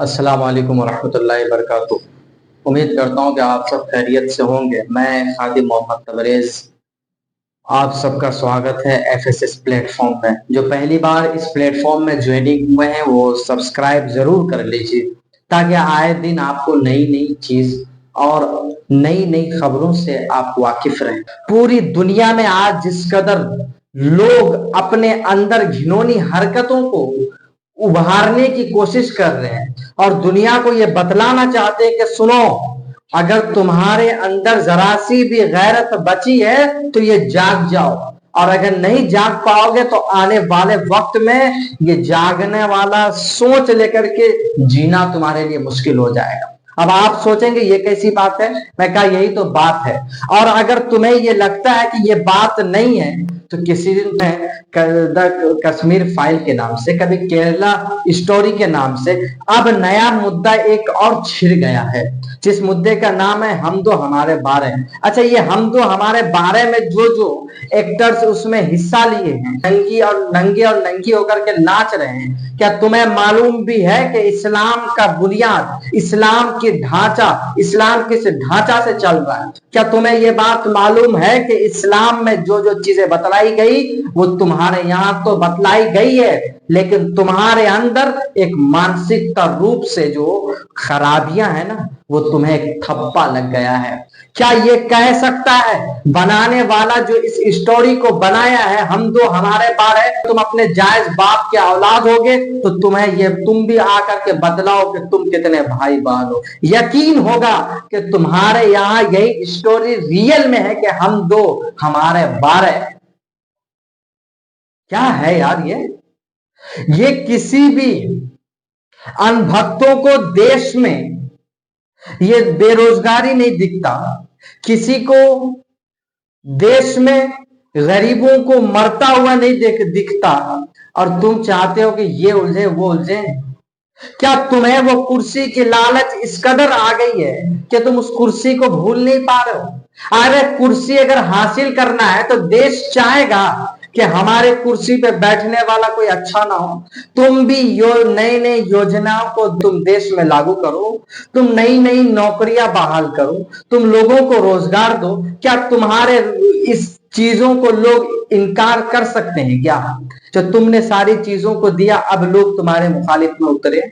अस्सलाम वालेकुम वरहमतुल्लाहि वबरकातुहू। उम्मीद करता हूँ कि आप सब खैरियत से होंगे। मैं खादिम मोहम्मद तबरेज, आप सबका स्वागत है एफएसएस प्लेटफॉर्म में। जो पहली बार इस प्लेटफॉर्म में ज्वाइनिंग हुए हैं वो सब्सक्राइब जरूर कर लीजिए, ताकि आए दिन आपको नई नई चीज और नई नई खबरों से आप वाकिफ रहें। पूरी दुनिया में आज जिस कदर लोग अपने अंदर घिनौनी हरकतों को उभारने की कोशिश कर रहे हैं और दुनिया को ये बतलाना चाहते हैं कि सुनो, अगर तुम्हारे अंदर जरा सी भी गैरत बची है तो ये जाग जाओ, और अगर नहीं जाग पाओगे तो आने वाले वक्त में ये जागने वाला सोच लेकर के जीना तुम्हारे लिए मुश्किल हो जाएगा। अब आप सोचेंगे ये कैसी बात है, मैं कहा यही तो बात है। और अगर तुम्हें ये लगता है कि ये बात नहीं है तो किसी दिन मैं कश्मीर फाइल के नाम से, कभी केरला स्टोरी के नाम से, अब नया मुद्दा एक और छिड़ गया है, जिस मुद्दे का नाम है हम दो हमारे बारे। अच्छा, ये हम दो हमारे बारे में जो जो एक्टर्स उसमें हिस्सा लिए हैं, नंगे और नंगी होकर के नाच रहे हैं, क्या तुम्हें मालूम भी है कि इस्लाम का बुनियाद, इस्लाम की ढांचा, इस्लाम किस ढांचा से चल रहा है? क्या तुम्हें ये बात मालूम है कि इस्लाम में जो जो चीजें बतलाई गई वो तुम्हारे यहाँ तो बतलाई गई है, लेकिन तुम्हारे अंदर एक मानसिकता रूप से जो खराबियां है ना, वो तुम्हें एक थप्पा लग गया है। क्या ये कह सकता है बनाने वाला जो इस स्टोरी को बनाया है हम दो हमारे बारे, तुम अपने जायज बाप के औलाद होगे तो तुम भी आकर के बदलाओ कि तुम कितने भाई बहन हो। यकीन होगा कि तुम्हारे यहाँ यही स्टोरी रियल में है कि हम दो हमारे बारे। क्या है यार ये किसी भी अनभक्तों को देश में ये बेरोजगारी नहीं दिखता, किसी को देश में गरीबों को मरता हुआ नहीं दिखता, और तुम चाहते हो कि ये उलझे वो उलझे। क्या तुम्हें वो कुर्सी की लालच इस कदर आ गई है कि तुम उस कुर्सी को भूल नहीं पा रहे हो? अरे कुर्सी अगर हासिल करना है तो देश चाहेगा कि हमारे कुर्सी पे बैठने वाला कोई अच्छा ना हो। तुम भी नई नई योजनाओं को तुम देश में लागू करो, तुम नई नई नौकरियां बहाल करो, तुम लोगों को रोजगार दो। क्या तुम्हारे इस चीजों को लोग इनकार कर सकते हैं क्या? जो तुमने सारी चीजों को दिया, अब लोग तुम्हारे मुखालिफ में उतरे।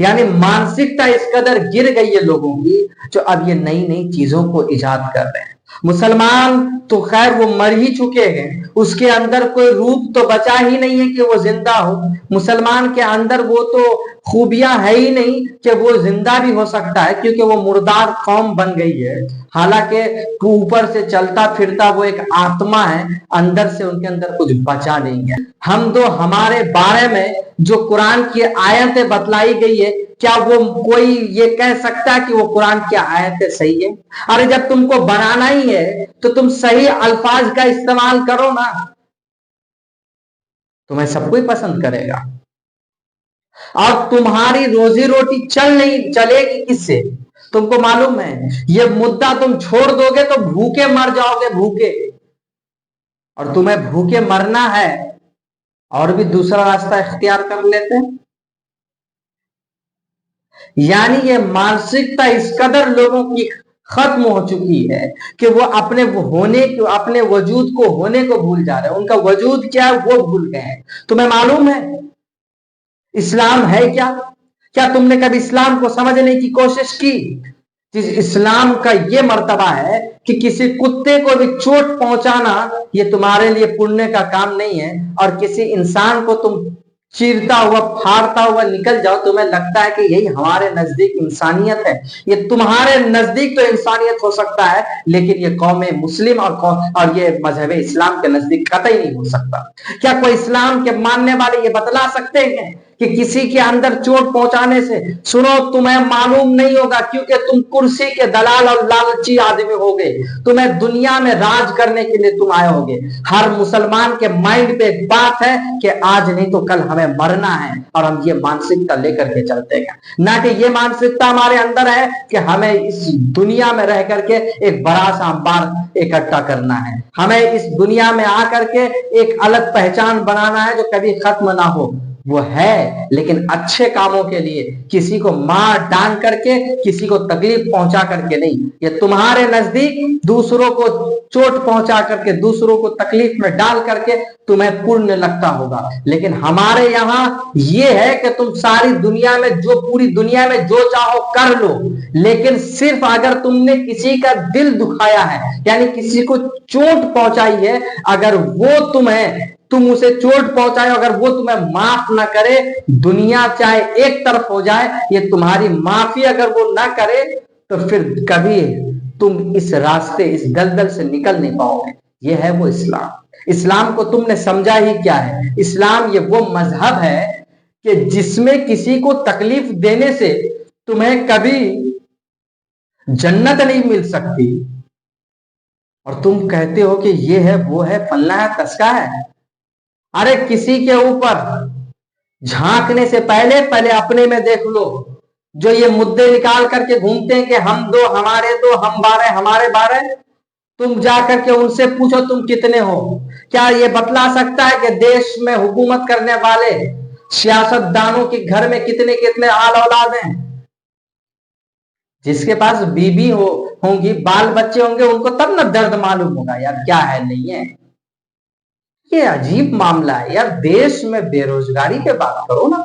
यानी मानसिकता इस कदर गिर गई है लोगों की, जो अब ये नई नई चीजों को इजाद कर रहे हैं। मुसलमान तो खैर वो मर ही चुके हैं, उसके अंदर कोई रूप तो बचा ही नहीं है कि वो जिंदा हो। मुसलमान के अंदर वो तो खूबियां है ही नहीं कि वो जिंदा भी हो सकता है, क्योंकि वो मुर्दार कौम बन गई है। हालांकि ऊपर से चलता फिरता वो एक आत्मा है, अंदर से उनके अंदर कुछ बचा नहीं है। हम दो हमारे बारे में जो कुरान की आयतें बतलाई गई है, क्या वो कोई ये कह सकता है कि वो कुरान की आयतें सही है? अरे जब तुमको बनाना ही है तो तुम सही अल्फाज का इस्तेमाल करो ना, तुम्हें सब कोई पसंद करेगा। और तुम्हारी रोजी रोटी नहीं चलेगी किससे? तुमको मालूम है ये मुद्दा तुम छोड़ दोगे तो भूखे मर जाओगे, भूखे। और तुम्हें भूखे मरना है और भी दूसरा रास्ता इख्तियार कर लेते हैं। यानी ये मानसिकता इस कदर लोगों की खत्म हो चुकी है कि वो अपने अपने वजूद को होने को भूल जा रहे हैं। उनका वजूद क्या है वो भूल गए हैं। तुम्हें मालूम है इस्लाम है क्या? क्या तुमने कभी इस्लाम को समझने की कोशिश की? जिस इस्लाम का ये मर्तबा है कि किसी कुत्ते को भी चोट पहुंचाना ये तुम्हारे लिए पुण्य का काम नहीं है, और किसी इंसान को तुम चीरता हुआ फाड़ता हुआ निकल जाओ, तुम्हें लगता है कि यही हमारे नजदीक इंसानियत है। ये तुम्हारे नजदीक तो इंसानियत हो सकता है, लेकिन ये कौम मुस्लिम और ये मजहब इस्लाम के नजदीक कतई नहीं हो सकता। क्या कोई इस्लाम के मानने वाले ये बतला सकते हैं कि किसी के अंदर चोट पहुंचाने से, सुनो तुम्हें मालूम नहीं होगा क्योंकि तुम कुर्सी के दलाल और लालची आदमी होगे, तुम्हें दुनिया में राज करने के लिए तुम आए होगे। हर मुसलमान के माइंड पे एक बात है कि आज नहीं तो कल हमें मरना है, और हम ये मानसिकता लेकर के चलते हैं। ना कि ये मानसिकता हमारे अंदर है कि हमें इस दुनिया में रह करके एक बड़ा सा अंबार इकट्ठा करना है, हमें इस दुनिया में आकर के एक अलग पहचान बनाना है जो कभी खत्म ना हो। वो है, लेकिन अच्छे कामों के लिए, किसी को मार डांट करके, किसी को तकलीफ पहुंचा करके नहीं। ये तुम्हारे नजदीक दूसरों को चोट पहुंचा करके, दूसरों को तकलीफ में डाल करके तुम्हें पुण्य लगता होगा, लेकिन हमारे यहाँ ये है कि तुम सारी दुनिया में जो, पूरी दुनिया में जो चाहो कर लो, लेकिन सिर्फ अगर तुमने किसी का दिल दुखाया है, यानी किसी को चोट पहुंचाई है, अगर वो तुम उसे चोट पहुंचाए, अगर वो तुम्हें माफ ना करे, दुनिया चाहे एक तरफ हो जाए, ये तुम्हारी माफी अगर वो ना करे, तो फिर कभी तुम इस रास्ते, इस दलदल से निकल नहीं पाओगे। ये है वो इस्लाम। इस्लाम को तुमने समझा ही क्या है? इस्लाम ये वो मजहब है कि जिसमें किसी को तकलीफ देने से तुम्हें कभी जन्नत नहीं मिल सकती, और तुम कहते हो कि ये है, वो है, फलना है, तस्का है। अरे किसी के ऊपर झांकने से पहले पहले अपने में देख लो। जो ये मुद्दे निकाल करके घूमते हैं कि हम दो, हमारे दो, हम 12, हमारे 12, तुम जाकर के उनसे पूछो तुम कितने हो। क्या ये बतला सकता है कि देश में हुकूमत करने वाले सियासतदानों के घर में कितने कितने आल औलाद हैं? जिसके पास बीबी होंगी, बाल बच्चे होंगे, उनको तब ना दर्द मालूम होगा यार क्या है नहीं है। ये अजीब मामला है यार। देश में बेरोजगारी पे बात करो ना,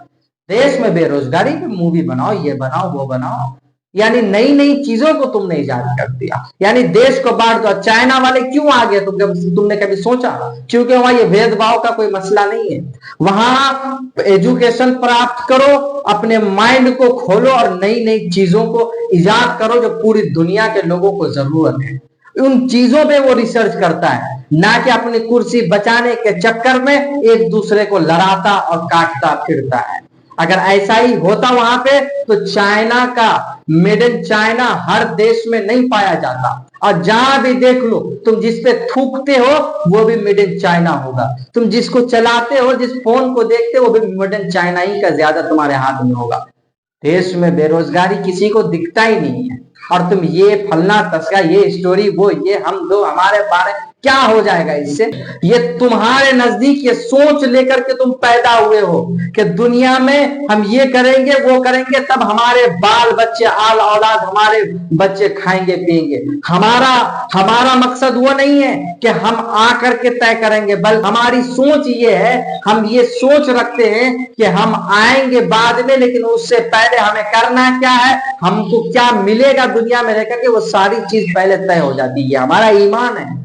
देश में बेरोजगारी पे मूवी बनाओ, ये बनाओ, वो बनाओ, यानी नई नई चीजों को तुमने इजाद कर दिया, यानी देश को बांट दो। चाइना वाले क्यों आ गए? तुमने कभी सोचा? क्योंकि वहां ये भेदभाव का कोई मसला नहीं है। वहां एजुकेशन प्राप्त करो, अपने माइंड को खोलो और नई नई चीजों को इजाद करो जो पूरी दुनिया के लोगों को जरूरत है। उन चीजों पे वो रिसर्च करता है, ना कि अपनी कुर्सी बचाने के चक्कर में एक दूसरे को लड़ाता और काटता फिरता है। अगर ऐसा ही होता वहां पे, तो चाइना का मेड इन चाइना हर देश में नहीं पाया जाता। और जहां भी देख लो, तुम जिस पे थूकते हो वो भी मेड इन चाइना होगा, तुम जिसको चलाते हो, जिस फोन को देखते हो, वो भी मेड इन चाइना ही का ज्यादा तुम्हारे हाथ में होगा। देश में बेरोजगारी किसी को दिखता ही नहीं है, और तुम ये फलना तस्का, ये स्टोरी, वो ये हम दो, हमारे 12, क्या हो जाएगा इससे? ये तुम्हारे नजदीक ये सोच लेकर के तुम पैदा हुए हो कि दुनिया में हम ये करेंगे, वो करेंगे, तब हमारे बाल बच्चे, आल औलाद, हमारे बच्चे खाएंगे पिएंगे। हमारा मकसद वो नहीं है कि हम आकर के तय करेंगे, बल्कि हमारी सोच ये है, हम ये सोच रखते हैं कि हम आएंगे बाद में, लेकिन उससे पहले हमें करना क्या है, हमको क्या मिलेगा दुनिया में रहकर के, वो सारी चीज पहले तय हो जाती है। हमारा ईमान है।